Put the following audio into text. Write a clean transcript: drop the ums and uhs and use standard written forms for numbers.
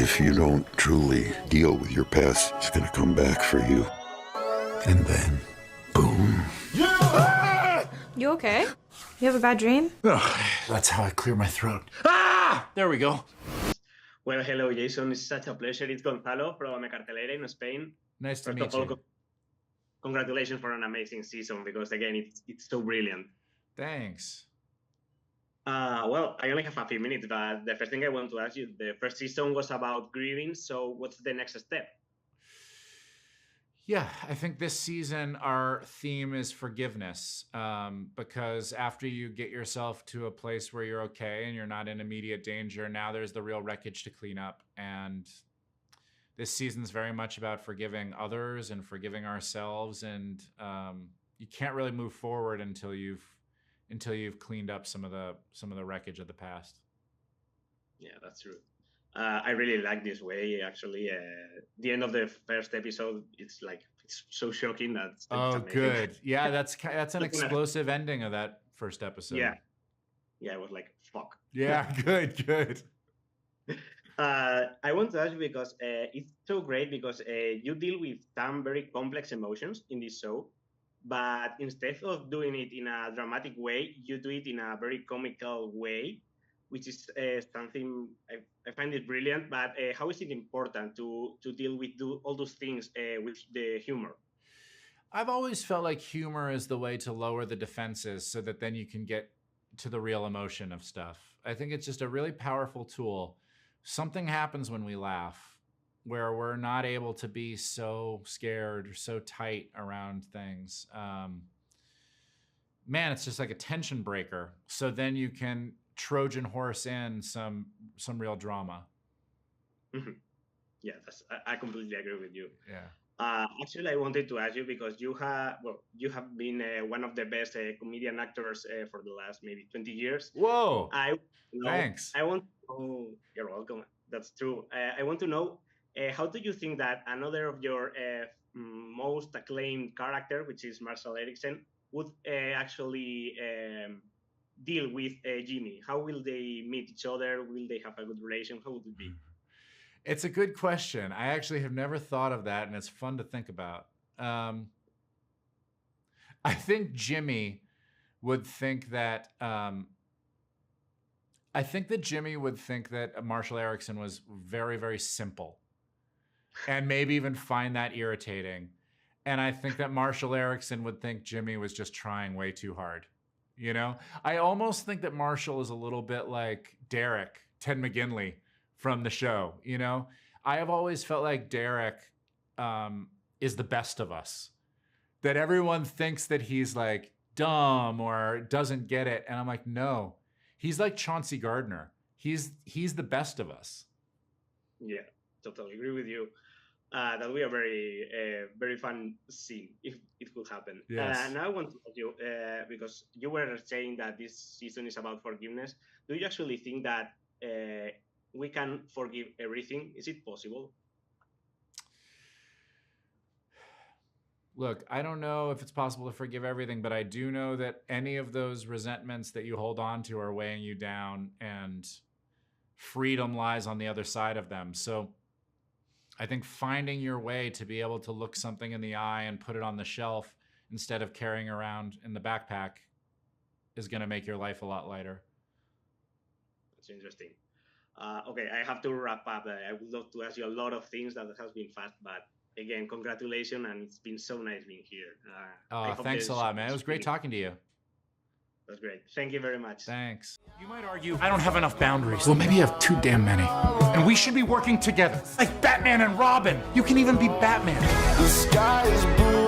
If you don't truly deal with your past, it's gonna come back for you. And then, boom. You okay? You have a bad dream? Oh, that's how I clear my throat. There we go. Well, hello, Jason. It's such a pleasure. It's Gonzalo from Cartelera in Spain. Nice to First meet of all, you. congratulations for an amazing season, because again, it's so brilliant. Thanks. Well, I only have a few minutes, but the first thing I want to ask you, the first season was about grieving, so what's the next step? Yeah, I think this season our theme is forgiveness, because after you get yourself to a place where you're okay and you're not in immediate danger, now there's the real wreckage to clean up. And this season's very much about forgiving others and forgiving ourselves. And you can't really move forward until you've cleaned up some of the wreckage of the past. Yeah, that's true. I really like this way, actually. The end of the first episode, it's so shocking that it's amazing. Good. Yeah, that's an explosive ending of that first episode. Yeah, I was like, fuck. Yeah, good. I want to ask you because it's so great, because you deal with some very complex emotions in this show, but instead of doing it in a dramatic way, you do it in a very comical way, which is something I find it brilliant. But how is it important to deal with all those things with the humor? I've always felt like humor is the way to lower the defenses so that then you can get to the real emotion of stuff. I think it's just a really powerful tool. Something happens when we laugh where we're not able to be so scared or so tight around things. Man, it's just like a tension breaker. So then you can Trojan horse in some real drama. Yeah, I completely agree with you. Yeah. Actually, I wanted to ask you because you have been one of the best comedian actors for the last maybe 20 years. Whoa! Thanks. I want to know, you're welcome. That's true. I want to know, how do you think that another of your most acclaimed character, which is Marshall Erickson, would actually deal with Jimmy? How will they meet each other? Will they have a good relation? How would it be? It's a good question. I actually have never thought of that, and it's fun to think about. I think Jimmy would think that Marshall Erickson was very, very simple, and maybe even find that irritating. And I think that Marshall Erickson would think Jimmy was just trying way too hard. You know, I almost think that Marshall is a little bit like Derek, Ted McGinley from the show. You know, I have always felt like Derek is the best of us, that everyone thinks that he's like dumb or doesn't get it. And I'm like, no, he's like Chauncey Gardner. He's the best of us. Yeah, totally agree with you. That would be a very fun scene if it could happen. Yes. Now I want to ask you, because you were saying that this season is about forgiveness. Do you actually think that we can forgive everything? Is it possible? Look, I don't know if it's possible to forgive everything, but I do know that any of those resentments that you hold on to are weighing you down, and freedom lies on the other side of them. So I think finding your way to be able to look something in the eye and put it on the shelf instead of carrying around in the backpack is going to make your life a lot lighter. That's interesting. Okay, I have to wrap up. I would love to ask you a lot of things that has been fast, but again, congratulations, and it's been so nice being here. Thanks a lot, man. It was great talking to you. That's great. Thank you very much. Thanks. You might argue I don't have enough boundaries. Well, maybe you have too damn many. And we should be working together, like Batman and Robin. You can even be Batman. The sky is blue.